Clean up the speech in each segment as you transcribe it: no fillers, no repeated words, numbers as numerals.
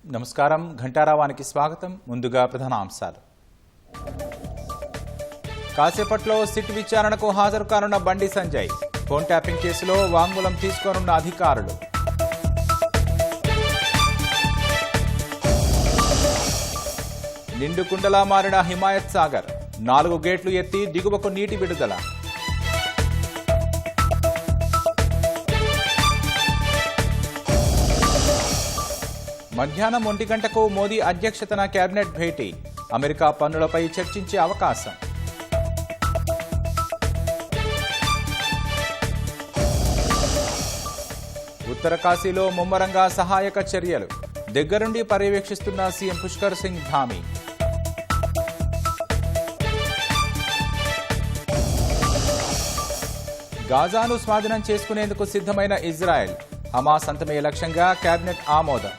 నమస్కారం ఘంటారావానికి స్వాగతం. ముందుగా ప్రధానాంశాలు. కాసేపట్లో సిట్ విచారణకు హాజరు కానున్న బండి సంజయ్. ఫోన్ ట్యాపింగ్ కేసులో వాంగ్మూలం తీసుకోనున్న అధికారులు. నిండుకుండలా మారిన హిమాయత్ సాగర్. 4 గేట్లు ఎత్తి దిగువకు నీటి విడుదల. మధ్యాహ్నం 1 గంటకు మోదీ అధ్యక్షతన కేబినెట్ భేటీ. అమెరికా పన్నులపై చర్చించే అవకాశం. ఉత్తరకాశీలో ముమ్మరంగా సహాయక చర్యలు. దగ్గరుండి పర్యవేక్షిస్తున్న సీఎం పుష్కర్ సింగ్ ధామీ. గాజాను స్వాధీనం చేసుకునేందుకు సిద్ధమైన ఇజ్రాయెల్. హమాస్ అంతమే లక్ష్యంగా కేబినెట్ ఆమోదం.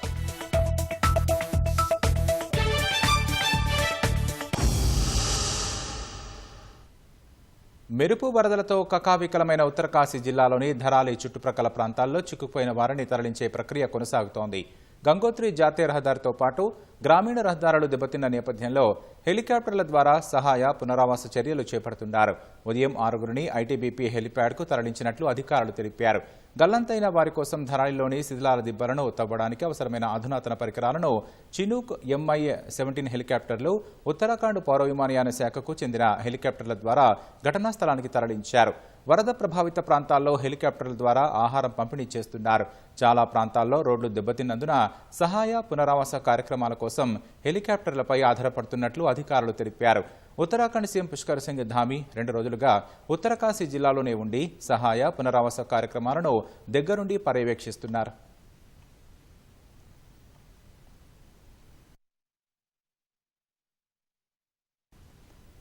మెరుపు వరదలతో కకావికలమైన ఉత్తరకాశీ జిల్లాలోని ధరాలి చుట్టుప్రక్కల ప్రాంతాల్లో చిక్కుపోయిన వారిని తరలించే ప్రక్రియ కొనసాగుతోంది. గంగోత్రి జాతీయ రహదారితో పాటు గ్రామీణ రహదారులు దెబ్బతిన్న నేపథ్యంలో హెలికాప్టర్ల ద్వారా సహాయ పునరావాస చర్యలు చేపడుతున్నారు. ఉదయం 6గురిని ఐటీబీపీ హెలిప్యాడ్కు తరలించినట్లు అధికారులు తెలిపారు. గల్లంతైన వారి కోసం ధరాలిలోని శిథిలాల దిబ్బలను తవ్వడానికి అవసరమైన అధునాతన పరికరాలను చినూక్ MI-17 హెలికాప్టర్లు ఉత్తరాఖండ్ పౌర విమానయాన శాఖకు చెందిన హెలికాప్టర్ల ద్వారా ఘటనా స్థలానికి తరలించారు. వరద ప్రభావిత ప్రాంతాల్లో హెలికాప్టర్ల ద్వారా ఆహారం పంపిణీ చేస్తున్నారు. చాలా ప్రాంతాల్లో రోడ్లు దెబ్బతిన్నందున సహాయ పునరావాస కార్యక్రమాల కోసం హెలికాప్టర్లపై ఆధారపడుతున్నట్లు అధికారులు తెలిపారు. ఉత్తరాఖండ్ సీఎం పుష్కర్ సింగ్ ధామీ 2 రోజులుగా ఉత్తరకాశీ జిల్లాలోనే ఉండి సహాయ పునరావాస కార్యక్రమాలను దగ్గరుండి పర్యవేక్షిస్తున్నారు.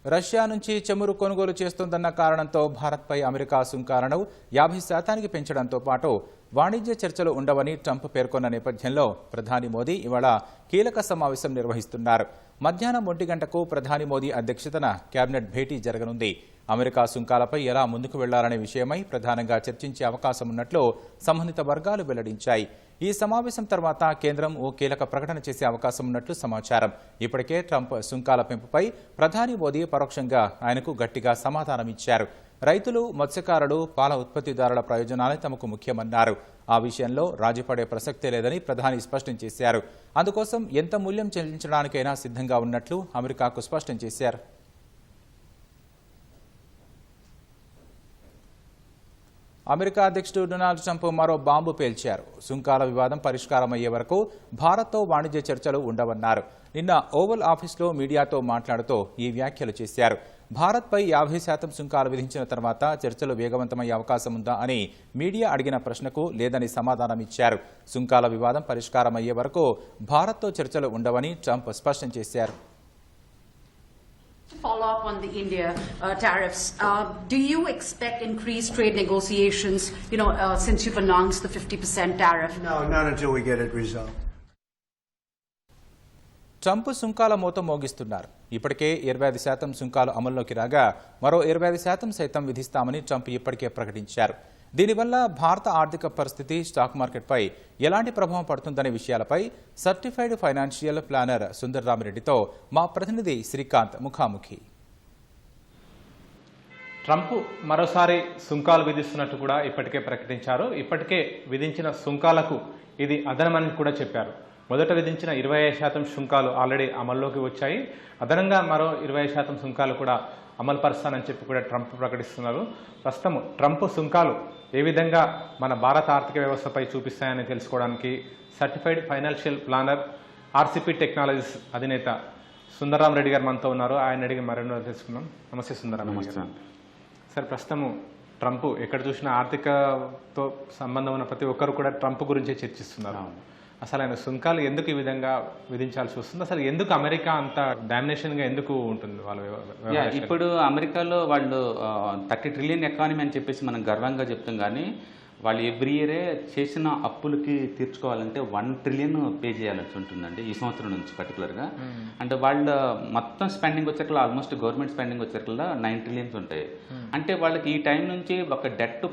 రష్యా నుంచి చమురు కొనుగోలు చేస్తోందన్న కారణంతో భారత్పై అమెరికా సుంకాలను 50% పెంచడంతో పాటు వాణిజ్య చర్చలు ఉండవని ట్రంప్ పేర్కొన్న నేపథ్యంలో ప్రధాని మోదీ ఇవాళ కీలక సమావేశం నిర్వహిస్తున్నారు. మధ్యాహ్నం 1 గంటకు ప్రధాని మోదీ అధ్యక్షతన కేబినెట్ భేటీ జరగనుంది. అమెరికా సుంకాలపై ఎలా ముందుకు వెళ్లాలనే విషయమై ప్రధానంగా చర్చించే అవకాశం ఉన్నట్లు సంబంధిత వర్గాలు వెల్లడించాయి. ఈ సమావేశం తర్వాత కేంద్రం ఓ కీలక ప్రకటన చేసే అవకాశం ఉన్నట్లు సమాచారం. ఇప్పటికే ట్రంప్ సుంకాల పెంపుపై ప్రధాని మోదీ పరోక్షంగా ఆయనకు గట్టిగా సమాధానమిచ్చారు. రైతులు, మత్స్యకారులు, పాల ఉత్పత్తిదారుల ప్రయోజనాలే తమకు ముఖ్యమన్నారు. ఆ విషయంలో రాజీపడే ప్రసక్తే లేదని ప్రధాని స్పష్టం చేశారు. అందుకోసం ఎంత మూల్యం చెల్లించడానికైనా సిద్ధంగా ఉన్నట్లు అమెరికాకు స్పష్టం చేశారు. అమెరికా అధ్యక్షుడు డొనాల్డ్ ట్రంప్ మరో బాంబు పేల్చారు. సుంకాల వివాదం పరిష్కారమయ్యే వరకు భారత్తో వాణిజ్య చర్చలు ఉండవన్నారు. నిన్న ఓవల్ ఆఫీస్లో మీడియాతో మాట్లాడుతూ ఈ వ్యాఖ్యలు చేశారు. భారత్పై 50% సుంకాలు విధించిన తర్వాత చర్చలు వేగవంతమయ్యే అవకాశం ఉందా అని మీడియా అడిగిన ప్రశ్నకు లేదని సమాధానమిచ్చారు. సుంకాల వివాదం పరిష్కారమయ్యే వరకు భారత్తో చర్చలు ఉండవని ట్రంప్ స్పష్టం చేశారు. Follow up on the India tariffs. Do you expect increased trade negotiations, since you've announced the 50% tariff? No, not until we get it resolved. Trump సుంకాల మోత మోగిస్తున్నారు. ఇప్పటికే 25% సుంకాలు అమల్లోకి రాగా మరో 25% సైతం విధిస్తామని ట్రంప్ ఇప్పటికే ప్రకటించారు. దీనివల్ల భారత ఆర్థిక పరిస్థితి, స్టాక్ మార్కెట్పై ఎలాంటి ప్రభావం పడుతుందనే విషయాలపై సర్టిఫైడ్ ఫైనాన్షియల్ ప్లానర్ సుందర్ రామిరెడ్డితో మా ప్రతినిధి శ్రీకాంత్ ముఖాముఖి. ట్రంప్ మరోసారి సుంకాలు విధిస్తున్నట్టు కూడా ఇప్పటికే ప్రకటించారు. ఇప్పటికే విధించిన సుంకాలకు ఇది అదనమని కూడా చెప్పారు. మొదట విధించిన 25% సుంకాలు ఆల్రెడీ అమల్లోకి వచ్చాయి. అదనంగా మరో 20% సుంకాలు కూడా అమలు పరుస్తానని చెప్పి కూడా ట్రంప్ ప్రకటిస్తున్నారు. ప్రస్తుతం ట్రంప్ సుంకాలు ఏ విధంగా మన భారత ఆర్థిక వ్యవస్థపై చూపిస్తాయని తెలుసుకోవడానికి certified financial planner RCP technologies అధినేత సుందర్రామ్ రెడ్డి గారు మనతో ఉన్నారు. ఆయన అడిగి మరెన్నో తెలుసుకున్నాం. నమస్తే సుందర్రామ్ రెడ్డి గారు. సార్, ప్రస్తుతము ట్రంప్ ఎక్కడ చూసినా ఆర్థికతో సంబంధం ఉన్న ప్రతి ఒక్కరు కూడా ట్రంప్ గురించే చర్చిస్తున్నారు. అసలు ఆయన సుంకాలు ఎందుకు ఈ విధంగా విధించాల్సి వస్తుంది? అసలు ఎందుకు అమెరికా అంత డామినేషన్గా ఎందుకు ఉంటుంది వాళ్ళ? ఇప్పుడు అమెరికాలో వాళ్ళు 30 ట్రిలియన్ ఎకానమీ అని చెప్పేసి మనం గర్వంగా చెప్తాం. కానీ వాళ్ళు ఎవ్రీ ఇయరే చేసిన అప్పులకి తీర్చుకోవాలంటే 1 ట్రిలియన్ పే చేయాల్సి ఉంటుందండి ఈ సంవత్సరం నుంచి పర్టికులర్గా. అంటే వాళ్ళ మొత్తం స్పెండింగ్ వచ్చేకల్లా ఆల్మోస్ట్ గవర్నమెంట్ స్పెండింగ్ వచ్చేకల్లా 9 ట్రిలియన్స్ ఉంటాయి. అంటే వాళ్ళకి ఈ టైం నుంచి ఒక డెట్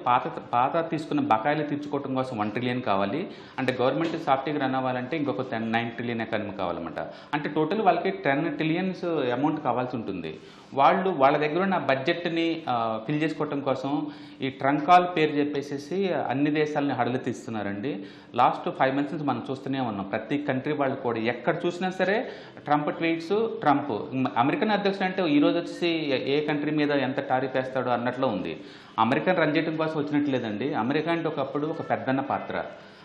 పాత తీసుకున్న బకాయిలు తీర్చుకోవడం కోసం 1 ట్రిలియన్ కావాలి. అంటే గవర్నమెంట్ సాఫ్ట్వేర్ రన్ అవ్వాలంటే ఇంకొక 9 ట్రిలియన్ ఎకానమీ కావాలన్నమాట. అంటే టోటల్ వాళ్ళకి 10 ట్రిలియన్స్ అమౌంట్ కావాల్సి ఉంటుంది. వాళ్ళు వాళ్ళ దగ్గర ఉన్న బడ్జెట్ని ఫిల్ చేసుకోవటం కోసం ఈ ట్రంక్ కాల్ పేరు చెప్పేసి అన్ని దేశాలని హడలెత్తిస్తున్నారండి. లాస్ట్ 5 months నుంచి మనం చూస్తూనే ఉన్నాం. ప్రతి కంట్రీ వాళ్ళు కూడా ఎక్కడ చూసినా సరే ట్రంప్ ట్వీట్స్, ట్రంప్ అమెరికన్ అధ్యక్షుడు అంటే ఈరోజు వచ్చేసి ఏ కంట్రీ మీద ఎంత టారిఫ్ వేస్తాడో అన్నట్లో ఉంది. అమెరికన్ రన్ చేయడం కోసం వచ్చినట్లేదండి. అమెరికా అంటే ఒకప్పుడు ఒక పెద్దన్న పాత్ర,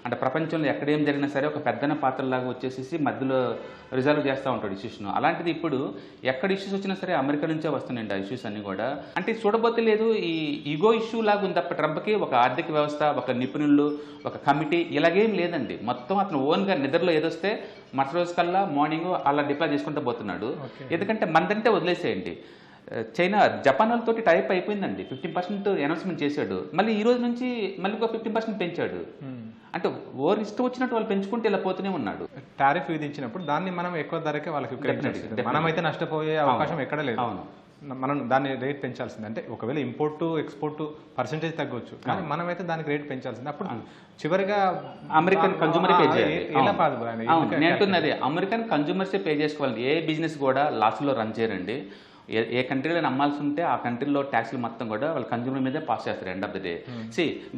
అంటే ప్రపంచంలో ఎక్కడేం జరిగినా సరే ఒక పెద్దన పాత్రలాగా వచ్చేసి మధ్యలో రిజాల్వ్ చేస్తూ ఉంటాడు ఇష్యూస్ను. అలాంటిది ఇప్పుడు ఎక్కడ ఇష్యూస్ వచ్చినా సరే అమెరికా నుంచే వస్తున్నాయండి ఆ ఇష్యూస్ అన్నీ కూడా. అంటే చూడబోతే లేదు ఈ ఈగో ఇష్యూ లాగా ఉంది తప్ప ట్రంప్కి ఒక ఆర్థిక వ్యవస్థ, ఒక నిపుణులు, ఒక కమిటీ ఇలాగేం లేదండి. మొత్తం అతను ఓన్గా నిద్రలో ఏదొస్తే మరుసటి రోజు కల్లా మార్నింగ్ అలా డిప్లాయ్ చేసుకుంటూ పోతున్నాడు. ఎందుకంటే మనదంటే వదిలేసేయండి. చైనా జపాన్ వాళ్ళతోటి టైప్ అయిపోయిందండి. 15% అనౌన్స్మెంట్ చేశాడు. మళ్ళీ ఈ రోజు నుంచి మళ్ళీ ఒక 15% పెంచాడు. అంటే ఓవర్ ఇష్టం వచ్చినట్టు వాళ్ళు పెంచుకుంటే ఇలా పోతూనే ఉన్నాడు. టారిఫ్ విధించినప్పుడు దాన్ని మనం ఎక్కువ ధరకే వాళ్ళకి విక్రయించాల్సిందే. మనమైతే నష్టపోయే అవకాశం ఎక్కడ లేదు. మనం దాన్ని రేట్ పెంచాల్సింది. అంటే ఒకవేళ ఇంపోర్టు ఎక్స్పోర్ట్ పర్సెంటేజ్ తగ్గొచ్చు, కానీ మనమైతే దానికి రేట్ పెంచాల్సింది. అప్పుడు చివరిగా అమెరికన్ కన్జ్యూమర్ పే చేయాలి. నేను అంటున్నది అమెరికన్ కన్జ్యూమర్సే పే చేసుకోవాలి. ఏ బిజినెస్ కూడా లాస్లో రన్ చేయరండి. ఏ కంట్రీలో అమ్మాల్సి ఉంటే ఆ కంట్రీలో ట్యాక్స్లు మొత్తం కూడా వాళ్ళ కన్జ్యూమర్ మీదే పాస్ చేస్తారు end of the day.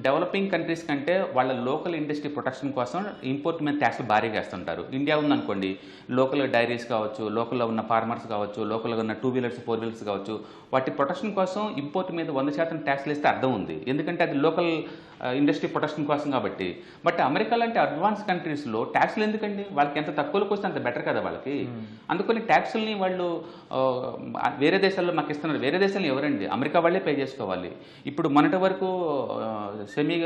Developing countries కంటే వాళ్ళ లోకల్ ఇండస్ట్రీ ప్రొటెక్షన్ కోసం ఇంపోర్ట్ మీద ట్యాక్స్లు భారీగా వేస్తుంటారు. ఇండియా ఉందనుకోండి, లోకల్ డైరీస్ కావచ్చు, లోకల్లో ఉన్న ఫార్మర్స్ కావచ్చు, లోకల్గా ఉన్న 2 వీలర్స్ 4 వీలర్స్ కావచ్చు, వాటి ప్రొటెక్షన్ కోసం ఇంపోర్ట్ మీద 100% ట్యాక్స్లు వేస్తే అర్థం ఉంది. ఎందుకంటే అది లోకల్ ఇండస్ట్రీ ప్రొటెక్షన్ కోసం కాబట్టి. బట్ అమెరికా లాంటి అడ్వాన్స్ కంట్రీస్లో ట్యాక్స్లు ఎందుకండి? వాళ్ళకి ఎంత తక్కువలోకి వస్తే అంత బెటర్ కదా వాళ్ళకి. అందుకని ట్యాక్స్ని వాళ్ళు వేరే దేశాల్లో మాకు ఇస్తున్నారు. వేరే దేశాలు ఎవరండి? అమెరికా వాళ్ళే పే చేసుకోవాలి. ఇప్పుడు మొన్నటి వరకు సెమీ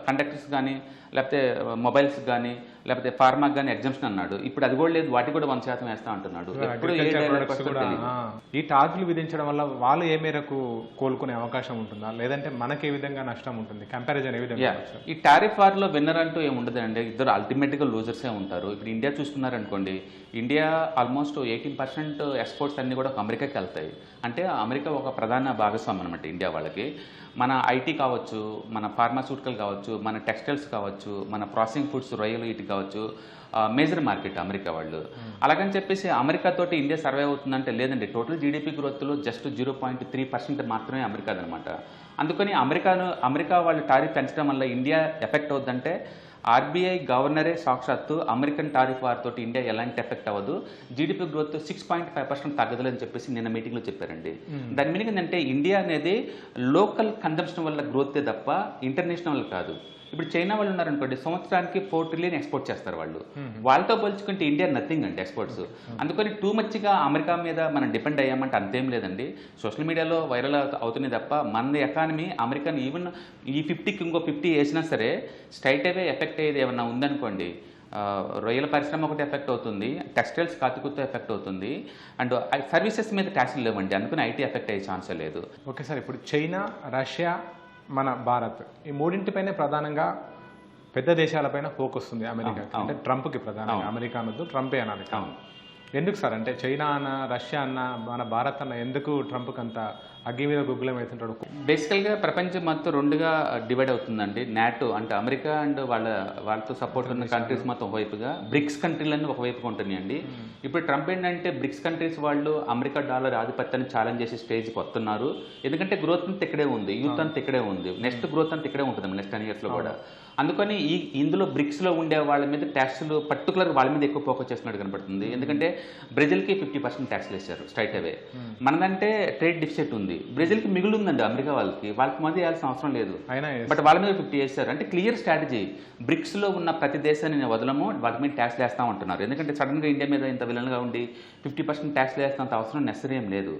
కండక్టర్స్ కానీ, లేకపోతే మొబైల్స్ కానీ, లేకపోతే ఫార్మాకి కానీ ఎగ్జామ్షన్ అన్నాడు. ఇప్పుడు అది కూడా లేదు, వాటికి కూడా 100% వేస్తా అంటున్నాడు. ఈ టార్గెట్లు విధించడం వల్ల వాళ్ళు ఏ మేరకు కోలుకునే అవకాశం ఉంటుందా, లేదంటే మనకి ఏ విధంగా నష్టం ఉంటుంది? కంపారిజన్ ఏ విధంగా? ఈ టారిఫ్ వార్లో విన్నర్ అంటూ ఏమి ఉండదండి. ఇద్దరు అల్టిమేట్గా లూజర్సే ఉంటారు. ఇప్పుడు ఇండియా చూసుకున్నారనుకోండి, ఇండియా ఆల్మోస్ట్ 18% ఎక్స్పోర్ట్స్ అన్నీ కూడా అమెరికాకి వెళ్తాయి. అంటే అమెరికా ఒక ప్రధాన భాగస్వామ్యం అనమాట ఇండియా వాళ్ళకి. మన ఐటీ కావచ్చు, మన ఫార్మాస్యూటికల్ కావచ్చు, మన టెక్స్టైల్స్ కావచ్చు, మన ప్రాసెసింగ్ ఫుడ్స్, రొయ్యలు ఇటు కావచ్చు, మేజర్ మార్కెట్ అమెరికా వాళ్ళు. అలాగని చెప్పేసి అమెరికాతోటి ఇండియా సర్వే అవుతుందంటే లేదండి. టోటల్ జీడిపి గ్రోత్లో జస్ట్ 0.3% మాత్రమే అమెరికాదనమాట. అందుకని అమెరికా వాళ్ళు టారిఫ్ పెంచడం వల్ల ఇండియా ఎఫెక్ట్ అవుతుందంటే ఆర్బీఐ గవర్నరే సాక్షాత్తు అమెరికన్ టారిఫ్ వారితో ఇండియా ఎలాంటి ఎఫెక్ట్ అవ్వదు, జీడిపి గ్రోత్ 6.5% తగ్గదులని చెప్పేసి నిన్న మీటింగ్లో చెప్పారండి. దాని మీనింగ్ ఏంటంటే ఇండియా అనేది లోకల్ కన్జంప్షన్ వల్ల గ్రోతే తప్ప ఇంటర్నేషనల్ వల్ల కాదు. ఇప్పుడు చైనా వాళ్ళు ఉన్నారనుకోండి, సంవత్సరానికి 4 ట్రిలియన్ ఎక్స్పోర్ట్ చేస్తారు వాళ్ళు. వాళ్ళతో పోల్చుకుంటే ఇండియా నథింగ్ అండి ఎక్స్పోర్ట్స్. అందుకని టూ మచ్గా అమెరికా మీద మనం డిపెండ్ అయ్యామంటే అంతేం లేదండి. సోషల్ మీడియాలో వైరల్ అవుతుంది తప్ప మన ఎకానమీ అమెరికన్ ఈవెన్ ఈ 50కి ఇంకో 50 వేసినా సరే స్ట్రైట్ అవే ఎఫెక్ట్ అయ్యేది ఏమన్నా ఉందనుకోండి, రొయ్యల పరిశ్రమ ఒకటి ఎఫెక్ట్ అవుతుంది, టెక్స్టైల్స్ కాతికుతో ఎఫెక్ట్ అవుతుంది, అండ్ సర్వీసెస్ మీద ట్యాక్స్లు లేవండి. అందుకని ఐటీ ఎఫెక్ట్ అయ్యే ఛాన్సే లేదు. ఓకే సార్, ఇప్పుడు చైనా, రష్యా, మన భారత్, ఈ మూడింటిపైనే ప్రధానంగా పెద్ద దేశాలపైన ఫోకస్ ఉంది అమెరికా. అంటే ట్రంప్కి ప్రధానంగా అమెరికా అనొద్దు, ట్రంపే అనాలి. ఎందుకు సార్? అంటే చైనా అన్న, రష్యా అన్న, మన భారత్ అన్న ఎందుకు ట్రంప్కి అంత అగ్గి మీద గుగ్గులం అవుతుంటాడు? బేసికల్గా ప్రపంచం మొత్తం 2గా డివైడ్ అవుతుందండి. నాటో అంటే అమెరికా అండ్ వాళ్ళతో సపోర్ట్ ఉన్న కంట్రీస్ మొత్తం ఒకవైపుగా, బ్రిక్స్ కంట్రీలన్నీ ఒకవైపుగా ఉంటున్నాయండి. ఇప్పుడు ట్రంప్ ఏంటంటే బ్రిక్స్ కంట్రీస్ వాళ్ళు అమెరికా డాలర్ ఆధిపత్యాన్ని ఛాలెంజ్ చేసే స్టేజ్కి వస్తున్నారు. ఎందుకంటే గ్రోత్ అంతా ఇక్కడే ఉంది, యూత్ అంతా ఇక్కడే ఉంది, నెక్స్ట్ గ్రోత్ అంతా ఇక్కడే ఉంటుంది నెక్స్ట్ 10 yearsలో కూడా. అందుకని ఇందులో బ్రిక్స్లో ఉండే వాళ్ళ మీద ట్యాక్స్లు పర్టికులర్ వాళ్ళ మీద ఎక్కువ ఫోకస్ చేస్తున్నట్టు కనబడుతుంది. ఎందుకంటే బ్రెజిల్కి 50% ట్యాక్స్లు వేశారు స్ట్రైట్ అవే. మనదంటే ట్రేడ్ డిఫిసిట్ ఉంది, బ్రెజిల్కి మిగులు ఉందండి అమెరికా వాళ్ళకి మధ్య వేయాల్సిన అవసరం లేదు, బట్ వాళ్ళ మీద 50 వేశారు. అంటే క్లియర్ స్ట్రాటజీ. బ్రిక్స్లో ఉన్న ప్రతి దేశాన్ని నేను వదలము, వాటి మీద ట్యాక్స్లు వేస్తా ఉంటున్నారు. ఎందుకంటే సడన్గా ఇండియా మీద ఇంత విలన్గా ఉండి 50% ట్యాక్స్లు వేస్తున్నంత అవసరం నెసరీ ఏం లేదు.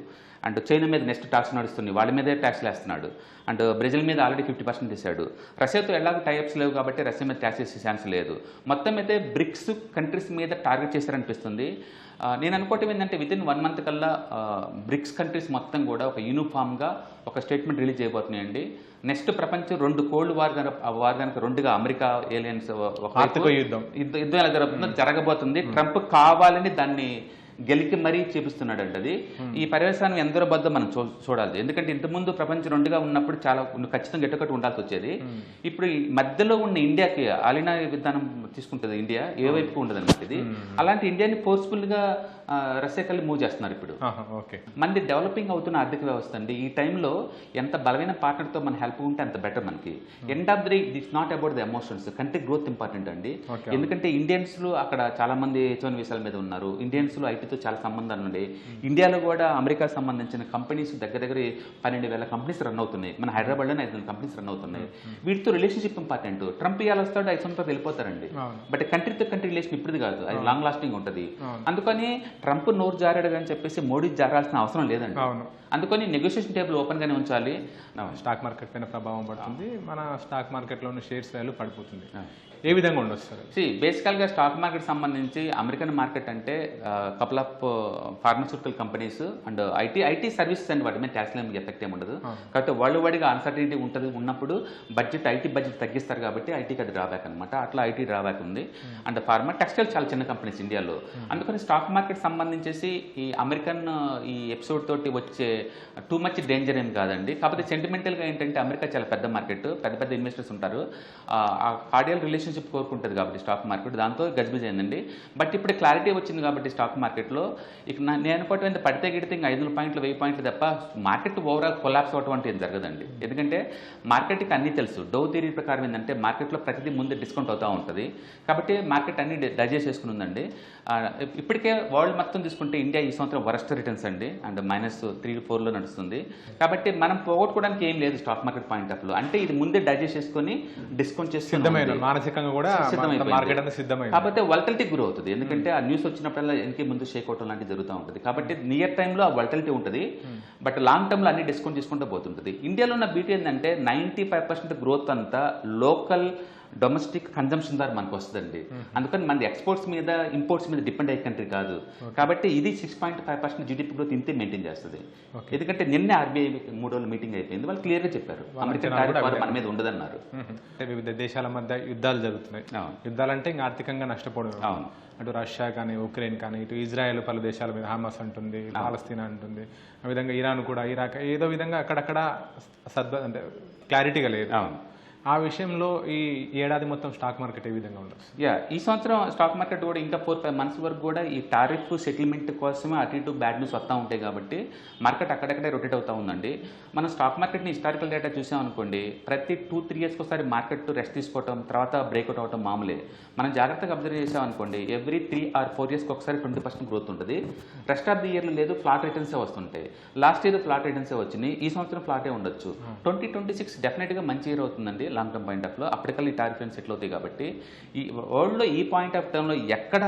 అండ్ చైనా మీద నెక్స్ట్ ట్యాక్స్ నడుస్తుంది, వాళ్ళ మీదే ట్యాక్స్లు వేస్తున్నాడు. అండ్ బ్రెజిల్ మీద ఆల్రెడీ 50% వేశాడు. రష్యాతో ఎలాగో టైప్స్ లేవు లేవు కాబట్టి రష్యా మీద ట్యాక్స్ చేసే ఛాన్స్ లేదు. మొత్తం అయితే బ్రిక్స్ కంట్రీస్ మీద టార్గెట్ చేశారనిపిస్తుంది. నేను అనుకోవటం ఏంటంటే వితిన్ 1 month కల్లా బ్రిక్స్ కంట్రీస్ మొత్తం కూడా ఒక యూనిఫామ్గా ఒక స్టేట్మెంట్ రిలీజ్ చేయబోతున్నాయండి. నెక్స్ట్ ప్రపంచం 2 కోల్డ్ వార్ కనుక 2గా అమెరికా ఏలియన్స్ ఆర్థిక యుద్ధం ఎలా జరుగుతుందో జరగబోతుంది. ట్రంప్ కావాలని దాన్ని గెలికి మరీ చూపిస్తున్నాడంట. అది ఈ పర్యవసానం ఎందరో బద్ద మనం చూడాలి. ఎందుకంటే ఇంతకుముందు ప్రపంచం 2గా ఉన్నప్పుడు చాలా ఖచ్చితంగా గట్టుకట్టు ఉండాల్సి వచ్చేది. ఇప్పుడు ఈ మధ్యలో ఉన్న ఇండియాకి అలీనా విధానం తీసుకుంటుంది. ఇండియా ఏ వైపుకు ఉండదు అనమాట. ఇది అలాంటి ఇండియాని ఫోర్స్ఫుల్గా రష్యా కలిసి మూవ్ చేస్తున్నారు. ఇప్పుడు మనది డెవలపింగ్ అవుతున్న ఆర్థిక వ్యవస్థ అండి. ఈ టైంలో ఎంత బలమైన పార్ట్నర్తో మన హెల్ప్ ఉంటే అంత బెటర్ మనకి. End of the day it's not about the emotions, country growth important అండి. ఎందుకంటే ఇండియన్స్లు అక్కడ చాలా మంది H1 వీసాల మీద ఉన్నారు. ఇండియన్స్లో ఐటీతో చాలా సంబంధాలు ఉన్నాయి. ఇండియాలో కూడా అమెరికా సంబంధించిన కంపెనీస్ దగ్గర 12,000 కంపెనీస్ రన్ అవుతున్నాయి. మన హైదరాబాద్లోనే 5,000 కంపెనీస్ రన్ అవుతున్నాయి. వీటితో రిలేషన్షిప్ ఇంపార్టెంట్. ట్రంప్ ఇవాళ వస్తాడు, 5 సంవత్సరాలు వెళ్ళిపోతారండి. బట్ కంట్రీతో కంట్రీ రిలేషన్ ఇప్పుడుది కాదు, అది లాంగ్ లాస్టింగ్ ఉంటుంది. అందుకని ట్రంప్ నోరు జారాడు అని చెప్పేసి మోడీ జారాల్సిన అవసరం లేదండి. అందుకని నెగోషియేషన్ టేబుల్ ఓపెన్గానే ఉంచాలి. స్టాక్ మార్కెట్ పైన ప్రభావం పడుతుంది, మన స్టాక్ మార్కెట్లో ఉన్న షేర్స్ వాల్యూ పడిపోతుంది. ఏ విధంగా ఉండొచ్చు సార్? బేసికల్గా స్టాక్ మార్కెట్ సంబంధించి అమెరికన్ మార్కెట్ అంటే couple of pharmaceutical companies and IT services and వాటి మీద ట్యాక్స్ ఎఫెక్ట్ ఏమి ఉండదు. కాబట్టి వరల్డ్ వైడ్గా అన్సర్టనిటీ ఉంటుంది. ఉన్నప్పుడు ఐటీ బడ్జెట్ తగ్గిస్తారు కాబట్టి ఐటీకి అది డ్రాబ్యాక్ అనమాట. అట్లా ఐటీ డ్రాబ్యాక్ ఉంది. అండ్ ఫార్మా టెక్స్టైల్ చాలా చిన్న కంపెనీస్ ఇండియాలో. అందుకని స్టాక్ మార్కెట్ సంబంధించేసి ఈ అమెరికన్ ఈ ఎపిసోడ్ తోటి వచ్చే టూ మచ్ డేంజర్ ఏం కాదండి. కాకపోతే సెంటిమెంటల్గా ఏంటంటే అమెరికా చాలా పెద్ద మార్కెట్, పెద్ద ఇన్వెస్టర్స్ ఉంటారు. ఆ కార్డియల్ రిలేషన్షిప్ కోరుకుంటుంది కాబట్టి స్టాక్ మార్కెట్ దాంతో గజిబిజి అయిందండి. బట్ ఇప్పుడు క్లారిటీ వచ్చింది కాబట్టి స్టాక్ మార్కెట్లో ఇక నేను అనుకోవటం పడితే గిడితే ఇంకా 500 పాయింట్లు 1000 పాయింట్లు తప్ప మార్కెట్ ఓవరాల్ కొలాప్స్ అవటం అంటే ఏం జరగదండి. ఎందుకంటే మార్కెట్కి అన్నీ తెలుసు. డౌ థియరీ ప్రకారం ఏంటంటే మార్కెట్లో ప్రతిదీ ముందు డిస్కౌంట్ అవుతూ ఉంటుంది. కాబట్టి మార్కెట్ అన్ని డైజెస్ట్ చేసుకుని ఉందండి. ఇప్పటికే వరల్డ్ మొత్తం తీసుకుంటే ఇండియా ఈ సంవత్సరం వరస్ట్ రిటర్న్స్ అండి, అండ్ -3-4లో నడుస్తుంది. కాబట్టి మనం పోగొట్టుకోవడానికి ఏం లేదు స్టాక్ మార్కెట్ పాయింట్ ఆఫ్ లో. అంటే ఇది ముందే డైజెస్ట్ చేసుకుని డిస్కౌంట్ చేసుకుని మానసికంగా కూడా సిద్ధమైంది. కాకపోతే వల్టలిటీ గ్రో అవుతుంది. ఎందుకంటే ఆ న్యూస్ వచ్చినప్పుడల్లా వెనక్కి ముందు షేక్ అవటం లాంటివి జరుగుతూ ఉంటుంది. కాబట్టి నియర్ టైంలో ఆ వల్టలిటీ ఉంటుంది. బట్ లాంగ్ టర్మ్లో అన్ని డిస్కౌంట్ చేసుకుంటూ పోతుంటుంది. ఇండియాలో ఉన్న బ్యూటీ ఏంటంటే 95% గ్రోత్ అంతా లోకల్ డొమెస్టిక్ కన్జంప్షన్ ద్వారా మనకు వస్తుందండి. అందుకని మన ఎక్స్పోర్ట్స్ మీద ఇంపోర్ట్స్ మీద డిపెండ్ అయ్యే కంట్రీ కాదు. కాబట్టి ఇది 6.5% జీడీపీ గ్రోత్ ఇంతే మెయింటైన్ చేస్తుంది. ఎందుకంటే నిన్నే ఆర్బీఐ 3 రోజుల మీటింగ్ అయిపోయింది. వాళ్ళు క్లియర్గా చెప్పారు అమెరికన్ టారిఫ్ మన మీద ఉండదన్నారు. వివిధ దేశాల మధ్య యుద్ధాలు జరుగుతున్నాయి. యుద్ధాలంటే ఇంకా ఆర్థికంగా నష్టపోవడం. అటు రష్యా కానీ ఉక్రెయిన్ కానీ, ఇటు ఇజ్రాయెల్ పలు దేశాల మీద హమాస్ అంటుంది, పాలస్తీనా అంటుంది, ఆ విధంగా ఇరాన్ కూడా, ఇరాక్ ఏదో విధంగా అక్కడక్కడ అంటే క్లారిటీగా లేదు. ఆ విషయంలో ఈ ఏడాది మొత్తం స్టాక్ మార్కెట్ ఏ విధంగా ఉండదు? ఈ సంవత్సరం స్టాక్ మార్కెట్ కూడా ఇంకా 4-5 months వరకు కూడా ఈ టారిఫ్ సెటిల్మెంట్ కోసమే అటు ఇటు బ్యాడ్ న్యూస్ వస్తూ ఉంటాయి. కాబట్టి మార్కెట్ అక్కడక్కడే రొటేట్ అవుతూ ఉందండి. మనం స్టాక్ మార్కెట్ని హిస్టారికల్ డేటా చూసామనుకోండి, ప్రతి 2-3 yearsకి ఒకసారి మార్కెట్ రెస్ట్ తీసుకోవటం, తర్వాత బ్రేక్అవుట్ అవటం మామూలే. మనం జాగ్రత్తగా అబ్జర్వ్ చేసామనుకోండి, ఎవ్రీ 3 or 4 yearsకి ఒకసారి 20% గ్రోత్ ఉంటుంది. రెస్ట్ ఆఫ్ ది ఇయర్లో లేదు, ఫ్లాట్ రిటర్న్సే వస్తుంటాయి. లాస్ట్ ఇయర్ ఫ్లాట్ రిటర్న్సే వచ్చినాయి, ఈ సంవత్సరం ఫ్లాటే ఉండొచ్చు. 2026 డెఫినెట్గా మంచి ఇయర్ అవుతుందండి లాంగ్ టర్మ్ పాయింట్ ఆఫ్ లో. అప్పటికల్లా ఈ టారిఫ్ సెటిల్ అవుతాయి. కాబట్టి ఈ వరల్డ్లో ఈ పాయింట్ ఆఫ్ టైంలో ఎక్కడ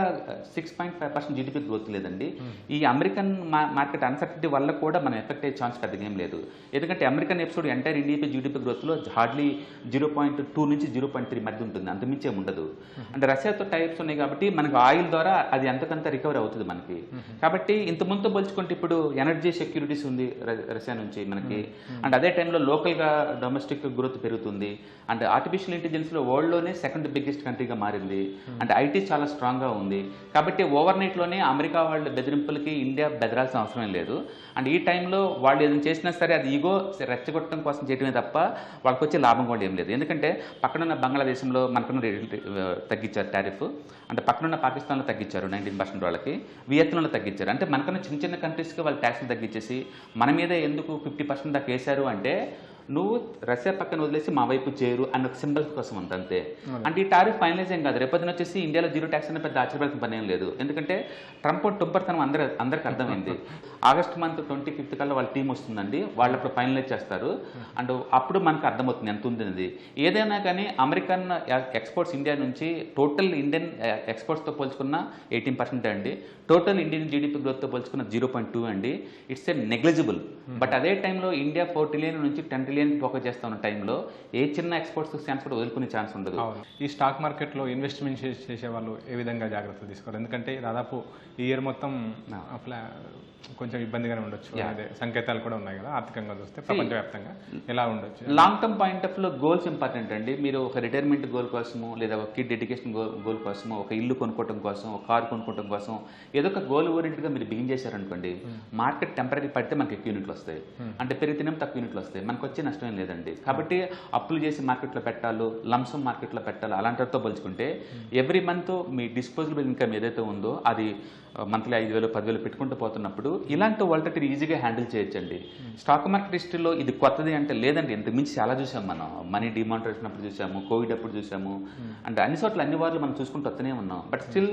6.5% జీడీపీ గ్రోత్ లేదండి. ఈ అమెరికన్ మార్కెట్ అన్సర్టనిటీ వల్ల కూడా మనం ఎఫెక్ట్ అయ్యే ఛాన్స్ పెద్దగా ఏం లేదు. ఎందుకంటే American episode entire India GDP గ్రోత్లో హార్డ్లీ 0.2 నుంచి 0.3 మధ్య ఉంటుంది, అంతమించే ఉండదు. అంటే రష్యాతో టైప్స్ ఉన్నాయి కాబట్టి మనకు ఆయిల్ ద్వారా అది ఎంతకంత రికవర్ అవుతుంది మనకి. కాబట్టి ఇంత ముందుతో పోల్చుకుంటే ఇప్పుడు ఎనర్జీ సెక్యూరిటీస్ ఉంది రష్యా నుంచి మనకి. అండ్ అదే టైంలో లోకల్గా డొమెస్టిక్ గ్రోత్ పెరుగుతుంది. అండ్ ఆర్టిఫిషియల్ ఇంటెలిజెన్స్లో వరల్డ్లోనే 2nd బిగ్గెస్ట్ కంట్రీగా మారింది. అండ్ ఐటీ చాలా స్ట్రాంగ్గా ఉంది. కాబట్టి ఓవర్ నైట్లోనే అమెరికా వాళ్ళ బెదిరింపులకి ఇండియా బెదరాల్సిన అవసరం లేదు. అండ్ ఈ టైంలో వాళ్ళు ఏదైనా చేసినా సరే అది ఈగో రెచ్చగొట్టడం కోసం చేయడమే తప్ప వాళ్ళకి వచ్చే లాభం కూడా ఏం లేదు. ఎందుకంటే పక్కనున్న బంగ్లాదేశంలో మనకున్న తగ్గించారు టారిఫ్. అంటే పక్కనున్న పాకిస్తాన్లో తగ్గించారు 19% వాళ్ళకి, వియత్నాంలో తగ్గించారు. అంటే మనకన్నా చిన్న చిన్న కంట్రీస్కి వాళ్ళు ట్యాక్స్లు తగ్గించేసి మన మీద ఎందుకు 50% దాకా వేశారు అంటే, నువ్వు రష్యా పక్కన వదిలేసి మా వైపు చేరు అన్న ఒక సింబల్ కోసం అంతే. అంటే ఈ టారిఫ్ ఫైనలైజ్ ఏం కాదు. రేపొద్దున వచ్చేసి ఇండియాలో 0 ట్యాక్స్ అనే పెద్ద ఆశ్చర్యపడాల్సిన పని ఏం లేదు. ఎందుకంటే ట్రంప్ టొంపర్తనం అందరికి అర్థమైంది. ఆగస్ట్ మంత్ 25th కల్లా వాళ్ళ టీం వస్తుందండి, వాళ్ళు అప్పుడు ఫైనలైజ్ చేస్తారు. అండ్ అప్పుడు మనకు అర్థమవుతుంది ఎంత ఉంది. ఏదైనా కానీ అమెరికన్ ఎక్స్పోర్ట్స్ ఇండియా నుంచి టోటల్ ఇండియన్ ఎక్స్పోర్ట్స్తో పోల్చుకున్న 18% అండి. టోటల్ ఇండియన్ జీడీపీ గ్రోత్తో పోల్చుకున్న 0.2 అండి. It's a negligible. బట్ అదే టైంలో ఇండియా 4 trillion నుంచి 10 trillion ఇండియన్ ఫోకస్ చేస్తా ఉన్న టైంలో ఏ చిన్న ఎక్స్పోర్ట్స్ ఛాన్స్ కూడా వదులుకునే ఛాన్స్ ఉండదు. అవును. ఈ స్టాక్ మార్కెట్లో ఇన్వెస్ట్మెంట్ చేసే వాళ్ళు ఏ విధంగా జాగ్రత్తలు తీసుకోవాలి? ఎందుకంటే దాదాపు ఈ ఇయర్ మొత్తం కొంచెం ఇబ్బందిగానే ఉండొచ్చు. అదే సంకేతాలు కూడా ఉన్నాయి కదా ఆర్థికంగా చూస్తే ప్రపంచవ్యాప్తంగా ఎలా ఉండొచ్చు? లాంగ్ టర్మ్ పాయింట్ ఆఫ్ లో గోల్స్ ఇంపార్టెంట్ అండి. మీరు ఒక రిటైర్మెంట్ గోల్ కోసము, లేదా ఒక కిడ్ ఎడ్యుకేషన్ గోల్ కోసము, ఒక ఇల్లు కొనుక్కోవడం కోసం, ఒక కారు కొనుక్కోవడం కోసం ఏదో ఒక గోల్ ఓరియంటెడ్ గా మీరు బిగిన్ చేశారనుకోండి, మార్కెట్ టెంపరీ పడితే మనకి ఎక్కువ యూనిట్లు వస్తాయి, అంటే పెరిగితేనే తక్కువ యూనిట్లు వస్తాయి, మనకు వచ్చే నష్టం ఏం లేదండి. కాబట్టి అప్పులు చేసి మార్కెట్లో పెట్టాలి, లంసమ్ మార్కెట్లో పెట్టాలి, అలాంటితో పోల్చుకుంటే ఎవ్రీ మంత్ మీ డిస్పోజబుల్ ఇన్కమ్ ఏదైతే ఉందో అది మంత్లీ 5,000 10,000 పెట్టుకుంటూ పోతున్నప్పుడు ఇలాంటి వాలటిలిటీ ఈజీగా హ్యాండిల్ చేయొచ్చండి. స్టాక్ మార్కెట్ హిస్టరీలో ఇది కొత్తది అంటే లేదండి, ఇంతకు మించి చాలా చూసాం మనం. మనీ డిమానిటైజేషన్ అప్పుడు చూసాము, కోవిడ్ అప్పుడు చూసాము, అంటే అన్ని చోట్ల అన్ని వార్లు మనం చూసుకుంటూ వస్తూనే ఉన్నాం. బట్ స్టిల్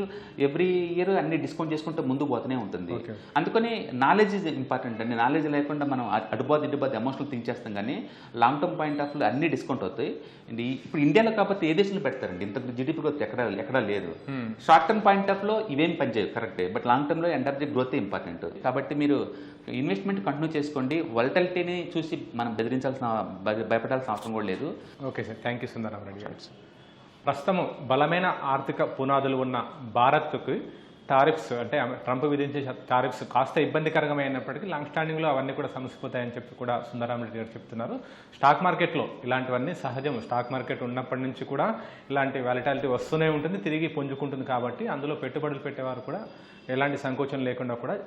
ఎవ్రీ ఇయర్ అన్ని డిస్కౌంట్ చేసుకుంటూ ముందు పోతూనే ఉంటుంది. అందుకని నాలెడ్జ్ ఇస్ ఇంపార్టెంట్ అండి. నాలెడ్జ్ లేకుండా మనం ఇటుబాది ఎమోషనల్ థింక్ చేస్తాం, కానీ లాంగ్ టర్మ్ పాయింట్ ఆఫ్ లో అన్ని డిస్కౌంట్ అవుతాయి. ఇప్పుడు ఇండియాలో కాకపోతే ఏ దేశంలో పెడతారండి? ఇంత జీడీపీ గ్రోత్ ఎక్కడా లేదు. షార్ట్ టర్మ్ పాయింట్ ఆఫ్ లో ఇవేం పనిచేయవు, కరెక్టే. బట్ లాంగ్ టర్మ్ లో end of the growth important. కాబట్టి మీరు ఇన్వెస్ట్మెంట్ కంటిన్యూ చేసుకోండి. వాలటిలిటీని చూసి మనం భయపడాల్సిన అవసరం కూడా లేదు. Okay sir, thank you Sundararamareddy గారు. ప్రస్తుతం బలమైన ఆర్థిక పునాదులు ఉన్న భారత్కు టారిఫ్స్ అంటే ట్రంప్ విధించే టారిఫ్స్ కాస్త ఇబ్బందికరంగా అయినప్పటికీ లాంగ్ స్టాండింగ్లో అవన్నీ కూడా సమసిపోతాయని చెప్పి కూడా సుందరరామరెడ్డి గారు చెప్తున్నారు. స్టాక్ మార్కెట్లో ఇలాంటివన్నీ సహజం. స్టాక్ మార్కెట్ ఉన్నప్పటి నుంచి కూడా ఇలాంటి వాలటాలిటీ వస్తూనే ఉంటుంది, తిరిగి పుంజుకుంటుంది. కాబట్టి అందులో పెట్టుబడులు పెట్టేవారు కూడా ఎలాంటి సంకోచం లేకుండా కూడా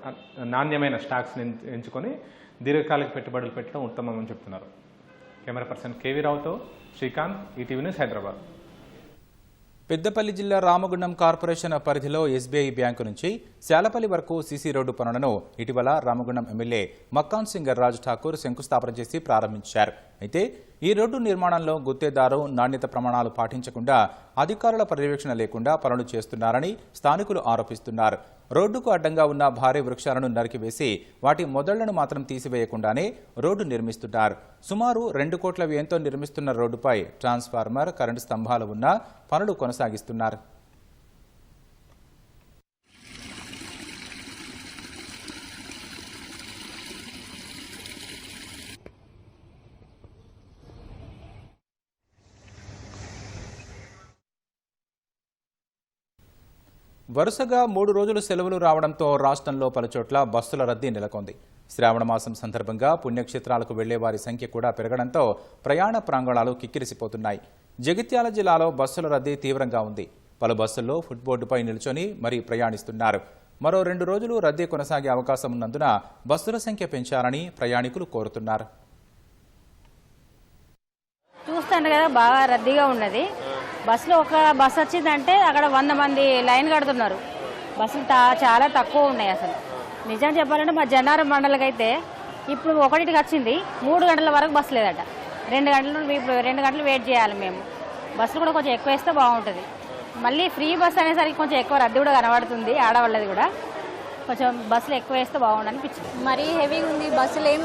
నాణ్యమైన స్టాక్స్ని ఎంచుకొని దీర్ఘకాలిక పెట్టుబడులు పెట్టడం ఉత్తమం అని చెప్తున్నారు. కెమెరా పర్సన్ కేవీ రావుతో శ్రీకాంత్, ఈటీవీ న్యూస్, హైదరాబాద్. పెద్దపల్లి జిల్లా రామగుండం కార్పొరేషన్ పరిధిలో ఎస్బీఐ బ్యాంకు నుంచి శాలపల్లి వరకు సీసీ రోడ్డు పనులను ఇటీవల రామగుండం ఎమ్మెల్యే మక్కాన్ సింగ్ రాజ్ ఠాకూర్ శంకుస్థాపన చేసి ప్రారంభించారు. అయితే ఈ రోడ్డు నిర్మాణంలో గుత్తేదారు నాణ్యత ప్రమాణాలు పాటించకుండా అధికారుల పర్యవేక్షణ లేకుండా పనులు చేస్తున్నారని స్థానికులు ఆరోపిస్తున్నారు. రోడ్డుకు అడ్డంగా ఉన్న భారీ వృక్షాలను నరికివేసి వాటి మొదళ్లను మాత్రం తీసివేయకుండానే రోడ్డు నిర్మిస్తున్నారు. సుమారు 2 కోట్ల వ్యయంతో నిర్మిస్తున్న రోడ్డుపై ట్రాన్స్ఫార్మర్, కరెంటు స్తంభాలు ఉన్నా పనులు కొనసాగిస్తున్నారు. వరుసగా 3 రోజులు సెలవులు రావడంతో రాష్ట్రంలో పలుచోట్ల బస్సుల రద్దీ నెలకొంది. శ్రావణ మాసం సందర్భంగా పుణ్యక్షేత్రాలకు వెళ్లే వారి సంఖ్య కూడా పెరగడంతో ప్రయాణ ప్రాంగణాలు కిక్కిరిసిపోతున్నాయి. జగిత్యాల జిల్లాలో బస్సుల రద్దీ తీవ్రంగా ఉంది. పలు బస్సుల్లో ఫుట్బోర్డుపై నిల్చొని మరీ ప్రయాణిస్తున్నారు. మరో 2 రోజులు రద్దీ కొనసాగే అవకాశం ఉన్నందున బస్సుల సంఖ్య పెంచాలని ప్రయాణికులు కోరుతున్నారు. చూస్తాను కదా, బాగా రద్దీగా ఉన్నది. బస్సులో ఒక బస్సు వచ్చిందంటే అక్కడ 100 మంది లైన్ కడుతున్నారు. బస్సులు చాలా తక్కువ ఉన్నాయి. అసలు నిజం చెప్పాలంటే మా జన్నారం మండలికి అయితే ఇప్పుడు 1కి వచ్చింది, 3 గంటల వరకు బస్సు లేదట. 2 గంటలు ఇప్పుడు 2 గంటలు వెయిట్ చేయాలి మేము. బస్సులు కూడా కొంచెం ఎక్కువ వేస్తే బాగుంటుంది. మళ్ళీ ఫ్రీ బస్ అనేసరికి కొంచెం ఎక్కువ రద్దీ కూడా కనబడుతుంది. ఆడవాళ్ళది కూడా కొంచెం బస్సులు ఎక్కువ వేస్తే బాగుండు అనిపించింది. మరీ హెవీగా ఉంది. బస్సులు ఏం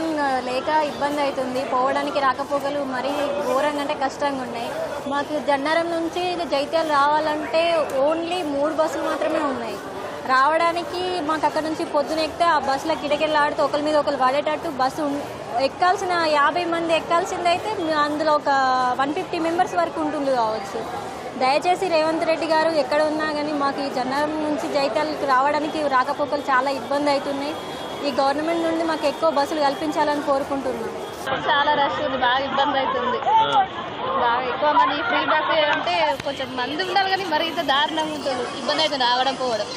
లేక ఇబ్బంది అవుతుంది. పోవడానికి రాకపోకలు మరీ ఘోరంగా అంటే కష్టంగా ఉన్నాయి. మాకు జన్నారం నుంచి జైత్యాలు రావాలంటే ఓన్లీ 3 బస్సులు మాత్రమే ఉన్నాయి. రావడానికి మాకు అక్కడ నుంచి పొద్దున ఎక్కితే ఆ బస్సులో కిటకెళ్ళి ఆడుతూ ఒకరి మీద ఒకరు పడేటట్టు బస్సు ఎక్కాల్సిన 50 మంది ఎక్కాల్సింది అయితే అందులో ఒక 150 మెంబర్స్ వరకు ఉంటుంది కావచ్చు. దయచేసి రేవంత్ రెడ్డి గారు ఎక్కడ ఉన్నా కానీ మాకు ఈ జన్నారం నుంచి జైత్యాలకు రావడానికి రాకపోకలు చాలా ఇబ్బంది అవుతున్నాయి. ఈ గవర్నమెంట్ నుండి మాకు ఎక్కువ బస్సులు కల్పించాలని కోరుకుంటున్నాం. చాలా రష్ ఉంది, బాగా ఇబ్బంది అవుతుంది. బాగా ఎక్కువ మంది ఫ్రీ బస్ అంటే కొంచెం మంది ఉండాలి, కానీ మరి ఇంత దారుణంగా ఉంటుంది. ఇబ్బంది అవుతుంది రావడం పోవడం.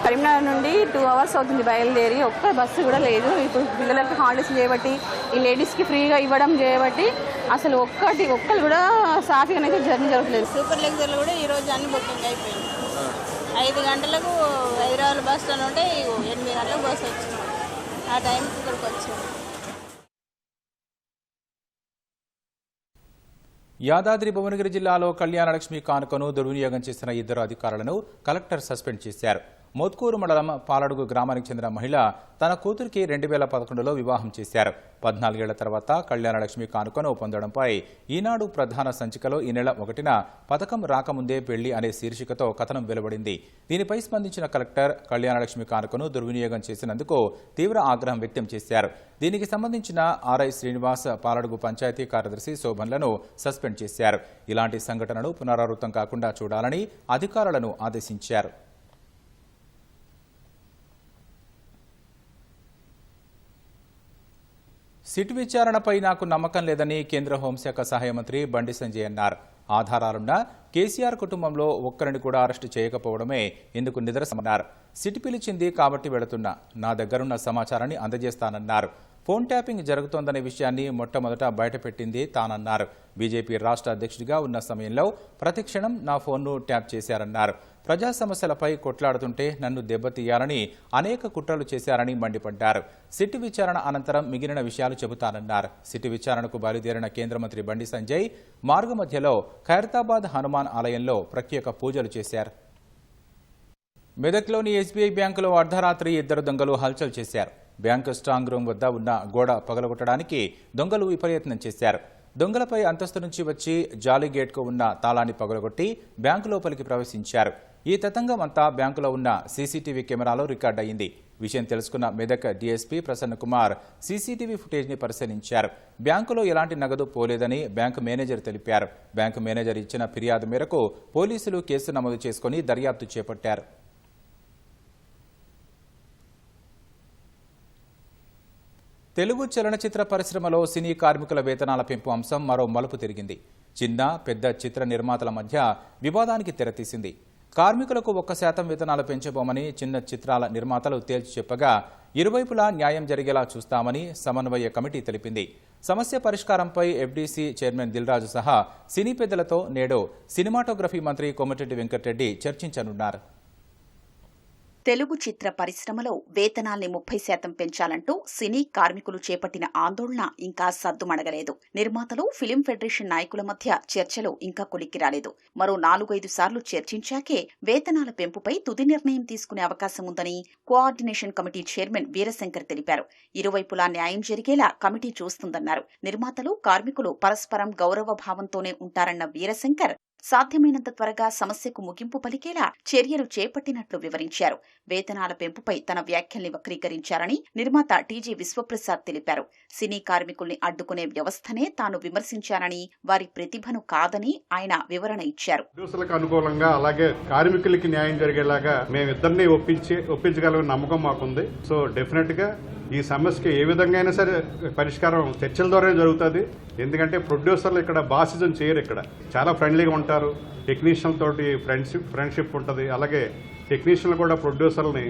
కరీంనగర్ నుండి 2 అవర్స్ అవుతుంది బయలుదేరి, ఒక్క బస్సు కూడా లేదు. ఇప్పుడు పిల్లలకు హాలిడేస్ చేయబట్టి, ఈ లేడీస్కి ఫ్రీగా ఇవ్వడం చేయబట్టి అసలు ఒక్కరు కూడా సాఫీగానైతే జర్నీ జరగలేదు. సూపర్ లగ్జరీలో కూడా ఈరోజు అన్ని బుకింగ్ అయిపోయింది. 5 గంటలకు హైదరాబాద్ బస్ స్టాండ్ ఉంటే 8 గంటలకు బస్సు వచ్చింది. ఆ టైంకి ఇక్కడికి వచ్చింది. యాదాద్రి భువనగిరి జిల్లాలో కళ్యాణలక్ష్మి కానుకను దుర్వినియోగం చేసిన 2 అధికారులను కలెక్టర్ సస్పెండ్ చేశారు. మోత్కూరు మండలం పాలడుగు గ్రామానికి చెందిన మహిళ తన కూతురికి 2011లో వివాహం చేశారు. 14 ఏళ్ల తర్వాత కళ్యాణలక్ష్మి కానుకను పొందడంపై ఈనాడు ప్రధాన సంచికలో ఈ నెల 1న పథకం రాకముందే పెళ్లి అనే శీర్షికతో కథనం వెలువడింది. దీనిపై స్పందించిన కలెక్టర్ కళ్యాణలక్ష్మి కానుకను దుర్వినియోగం చేసినందుకు తీవ్ర ఆగ్రహం వ్యక్తం చేశారు. దీనికి సంబంధించిన ఆర్ఐ శ్రీనివాస్, పాలడుగు పంచాయతీ కార్యదర్శి శోభన్లను సస్పెండ్ చేశారు. ఇలాంటి సంఘటనలు పునరావృతం కాకుండా చూడాలని అధికారులను ఆదేశించారు. సిట్ విచారణపై నాకు నమ్మకం లేదని కేంద్ర హోంశాఖ సహాయ మంత్రి బండి సంజయ్ అన్నారు. ఆధారాలున్నా కేసీఆర్ కుటుంబంలో ఒక్కరిని కూడా అరెస్టు చేయకపోవడమే ఇందుకు నిదర్శనమన్నారు. సిట్ పిలిచింది కాబట్టి వెళుతున్నా, నా దగ్గరున్న సమాచారాన్ని అందజేస్తానన్నారు. ఫోన్ ట్యాపింగ్ జరుగుతోందనే విషయాన్ని మొట్టమొదట బయటపెట్టింది తానన్నారు. బీజేపీ రాష్ట్ర అధ్యక్షుడిగా ఉన్న సమయంలో ప్రతిక్షణం నా ఫోన్ను ట్యాప్ చేశారన్నారు. ప్రజా సమస్యలపై కొట్లాడుతుంటే నన్ను దెబ్బతీయాలని అనేక కుట్రలు చేశారని మండిపడ్డారు. సిట్ విచారణ అనంతరం మిగిలిన విషయాలు చెబుతానన్నారు. సిట్ విచారణకు బయలుదేరిన కేంద్ర మంత్రి బండి సంజయ్ మార్గమధ్యలో ఖైరతాబాద్ హనుమాన్ ఆలయంలో ప్రత్యేక పూజలు చేశారు. మెదక్లోని ఎస్బీఐ బ్యాంకులో అర్ధరాత్రి 2 దొంగలు హల్చల్ చేశారు. బ్యాంకు స్ట్రాంగ్ రూమ్ వద్ద ఉన్న గోడ పగలగొట్టడానికి దొంగలు విపరీతం చేశారు. దొంగలపై అంతస్తు నుంచి వచ్చి జాలీ గేట్కు ఉన్న తాళాన్ని పగలగొట్టి బ్యాంకు లోపలికి ప్రవేశించారు. ఈ తతంగం అంతా బ్యాంకులో ఉన్న సీసీటీవీ కెమెరాలో రికార్డయింది. విషయం తెలుసుకున్న మెదక్ డీఎస్పీ ప్రసన్న కుమార్ సీసీటీవీ ఫుటేజ్ని పరిశీలించారు. బ్యాంకులో ఎలాంటి నగదు పోలేదని బ్యాంకు మేనేజర్ తెలిపారు. బ్యాంకు మేనేజర్ ఇచ్చిన ఫిర్యాదు మేరకు పోలీసులు కేసు నమోదు చేసుకుని దర్యాప్తు చేపట్టారు. తెలుగు చలనచిత్ర పరిశ్రమలో సినీ కార్మికుల వేతనాల పెంపు అంశం మరో మలుపు తిరిగింది. చిన్న పెద్ద చిత్ర నిర్మాతల మధ్య వివాదానికి తెరతీసింది. కార్మికులకు 1% వేతనాలు పెంచబోమని చిన్న చిత్రాల నిర్మాతలు తేల్చి చెప్పగా, ఇరువైపులా న్యాయం జరిగేలా చూస్తామని సమన్వయ కమిటీ తెలిపింది. సమస్య పరిష్కారంపై ఎఫ్డీసీ చైర్మన్ దిల్రాజు సహా సినీ పెద్దలతో నేడు సినిమాటోగ్రఫీ మంత్రి కోమటిరెడ్డి వెంకటరెడ్డి చర్చించనున్నారు. తెలుగు చిత్ర పరిశ్రమలో వేతనాల్ని 30% పెంచాలంటూ సినీ కార్మికులు చేపట్టిన ఆందోళన ఇంకా సద్దుమణగలేదు. నిర్మాతలు, ఫిలిం ఫెడరేషన్ నాయకుల మధ్య చర్చలు ఇంకా కొలిక్కి రాలేదు. మరో 4-5 సార్లు చర్చించాకే వేతనాల పెంపుపై తుది నిర్ణయం తీసుకునే అవకాశం ఉందని కోఆర్డినేషన్ కమిటీ చైర్మన్ వీరశంకర్ తెలిపారు. ఇరువైపులా న్యాయం జరిగేలా కమిటీ చూస్తుందన్నారు. నిర్మాతలు, కార్మికులు పరస్పరం గౌరవ భావంతోనే ఉంటారన్న వీరశంకర్ సాధ్యమైనంత త్వరగా సమస్యకు ముగింపు పలికేలా చర్యలు చేపట్టినట్లు వివరించారు. వేతనాల పెంపుపై తన వ్యాఖ్యల్ని వక్రీకరించారని నిర్మాత టీజీ విశ్వప్రసాద్ తెలిపారు. సినీ కార్మికుల్ని అడ్డుకునే వ్యవస్థనే తాను విమర్శించానని, వారి ప్రతిభను కాదని ఆయన వివరణ ఇచ్చారు. ప్రొడ్యూసర్లకు అనుకూలంగా అలాగే కార్మికులకి న్యాయం జరిగేలాగా మేమిద్దరిని ఒప్పించగల నమ్మకం మాకుంది. సో డెఫినెట్ గా ఈ సమస్యకి ఏ విధంగా అయినా సరే పరిష్కారం చర్చల ద్వారానే జరుగుతుంది. ఎందుకంటే ప్రొడ్యూసర్లు ఇక్కడ బాసిజం చేయరు. ఇక్కడ చాలా ఫ్రెండ్లీగా ఉంటారు. టెక్నీషియన్ తోటి ఫ్రెండ్షిప్ ఉంటుంది. అలాగే టెక్నీషియన్లు కూడా ప్రొడ్యూసర్ని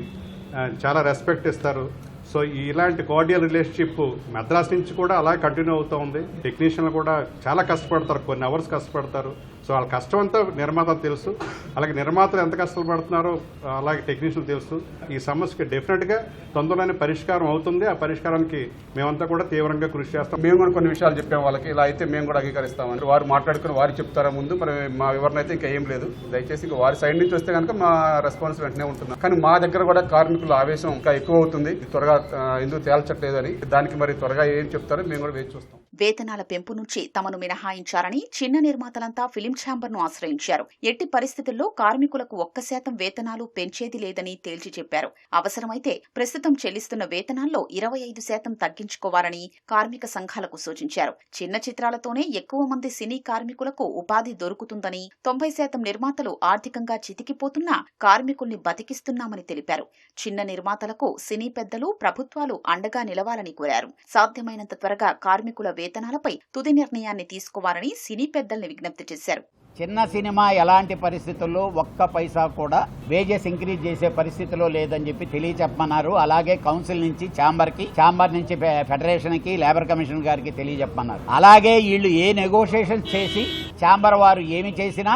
చాలా రెస్పెక్ట్ ఇస్తారు. సో ఇలాంటి కార్డియల్ రిలేషన్షిప్ మద్రాస్ నుంచి కూడా అలా కంటిన్యూ అవుతూ ఉంది. టెక్నీషియన్లు కూడా చాలా కష్టపడతారు, కొన్ని అవర్స్ కష్టపడతారు. సో వాళ్ళ కష్టం అంతా నిర్మాతలు తెలుసు. అలాగే నిర్మాతలు ఎంత కష్టపడుతున్నారో అలాగే టెక్నీషియన్లు తెలుసు. ఈ సమస్యకి డెఫినెట్గా తొందరలోనే పరిష్కారం అవుతుంది. ఆ పరిష్కారానికి మేమంతా కూడా తీవ్రంగా కృషి చేస్తాం. మేము కూడా కొన్ని విషయాలు చెప్పాం వాళ్ళకి, ఇలా అయితే మేము కూడా అంగీకరిస్తామని వారు మాట్లాడుకుని వారు చెప్తారా ముందు. మరి మా వివరణ అయితే ఇంకా ఏం లేదు. దయచేసి ఇంకా వారి సైడ్ నుంచి వస్తే కనుక మా రెస్పాన్స్ వెంటనే ఉంటుంది. కానీ మా దగ్గర కూడా కార్మికుల ఆవేశం ఇంకా ఎక్కువ అవుతుంది. త్వరగా ఎందుకు తేల్చట్లేదని, దానికి మరి త్వరగా ఏం చెప్తారో మేము కూడా వేచి చూస్తాం. వేతనాల పెంపు నుంచి తమను మినహాయించారని చిన్న నిర్మాతలంతా ఫిలిం ఛాంబర్ను ఆశ్రయించారు. ఎట్టి పరిస్థితుల్లో కార్మికులకు 1% వేతనాలు పెంచేది లేదని తేల్చి చెప్పారు. అవసరమైతే ప్రస్తుతం చెల్లిస్తున్న వేతనాల్లో 25% తగ్గించుకోవాలని కార్మిక సంఘాలకు సూచించారు. చిన్న చిత్రాలతోనే ఎక్కువ మంది సినీ కార్మికులకు ఉపాధి దొరుకుతుందని, 90% నిర్మాతలు ఆర్థికంగా చితికిపోతున్నా కార్మికుల్ని బతికిస్తున్నామని తెలిపారు. చిన్న నిర్మాతలకు సినీ పెద్దలు, ప్రభుత్వాలు అండగా నిలవాలని కోరారు. సాధ్యమైనంత త్వరగా కార్మికుల వేతనాలపై తుది నిర్ణయాన్ని తీసుకోవాలని సినీ పెద్దల్ని విజ్ఞప్తి చేశారు. చిన్న సినిమా ఎలాంటి పరిస్థితుల్లో 1 పైసా కూడా వేజెస్ ఇంక్రీజ్ చేసే పరిస్థితిలో లేదని చెప్పి తెలియచెప్పమన్నారు. అలాగే కౌన్సిల్ నుంచి ఛాంబర్ నుంచి ఫెడరేషన్ కి, లేబర్ కమిషన్ గారికి తెలియచెప్పమన్నారు. అలాగే వీళ్ళు ఏ నెగోషియేషన్స్ చేసి ఛాంబర్ వారు ఏమి చేసినా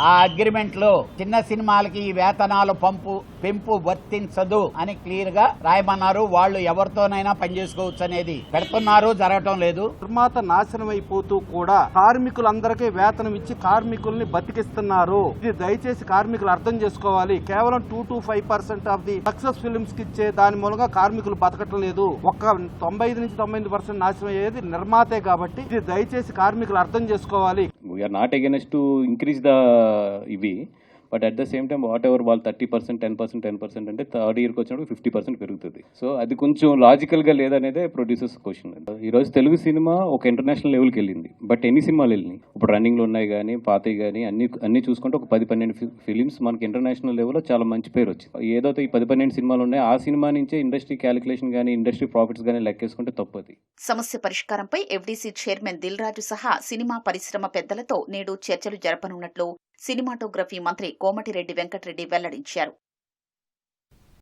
ఆ అగ్రిమెంట్ లో చిన్న సినిమాలకి ఈ వేతనాలు పెంపు వర్తించదు అని క్లియర్ గా రాయమన్నారు. వాళ్ళు ఎవరితోనైనా పనిచేసుకోవచ్చు అనేది పెడుతున్నారు, జరగటం లేదు. నిర్మాత నాశనం అయిపోతూ కూడా కార్మికులందరికీ వేతనం ఇచ్చి కార్మికుల్ని బతికిస్తున్నారు. ఇది దయచేసి కార్మికులు అర్థం చేసుకోవాలి. కేవలం 2 to 5% of the success films కి ఇచ్చే దాని మూలంగా కార్మికులు బతకటం లేదు. ఒక 95 నుంచి 98% నాశనం అయ్యేది నిర్మాతే కాబట్టి ఇది దయచేసి కార్మికులు అర్థం చేసుకోవాలి. We are not against to increase the ఇవి, but at the same time whatever వాళ్ళు 30%, 10% అంటే థర్డ్ ఇయర్కి వచ్చినప్పుడు 50% పెరుగుతుంది. సో అది కొంచెం లాజికల్గా లేదనేదే ప్రొడ్యూసర్స్ క్వశ్చన్. ఈరోజు తెలుగు సినిమా ఒక ఇంటర్నేషనల్ లెవెల్కి వెళ్ళింది, బట్ ఎన్ని సినిమాలు వెళ్ళినాయి ఇప్పుడు రన్నింగ్లో ఉన్నాయి కానీ పాతవి కానీ అన్ని చూసుకుంటే ఒక 10-12 ఫిలిమ్స్ మనకి ఇంటర్నేషనల్ లెవెల్లో చాలా మంచి పేరు వచ్చింది. ఏదైతే ఈ 10-12 సినిమాలు ఉన్నాయి ఆ సినిమా నుంచే ఇండస్ట్రీ క్యాలిక్యులేషన్ కానీ ఇండస్ట్రీ ప్రాఫిట్స్ కానీ లెక్కేసుకుంటే తప్పది. సమస్య పరిష్కారంపై ఎఫ్డీసీ చైర్మన్ దిల్ రాజు సహా సినిమా పరిశ్రమ పెద్దలతో నేడు చర్చలు జరపనున్నట్లు సినిమాటోగ్రఫీ మంత్రి కోమటిరెడ్డి వెంకటరెడ్డి వెల్లడించారు.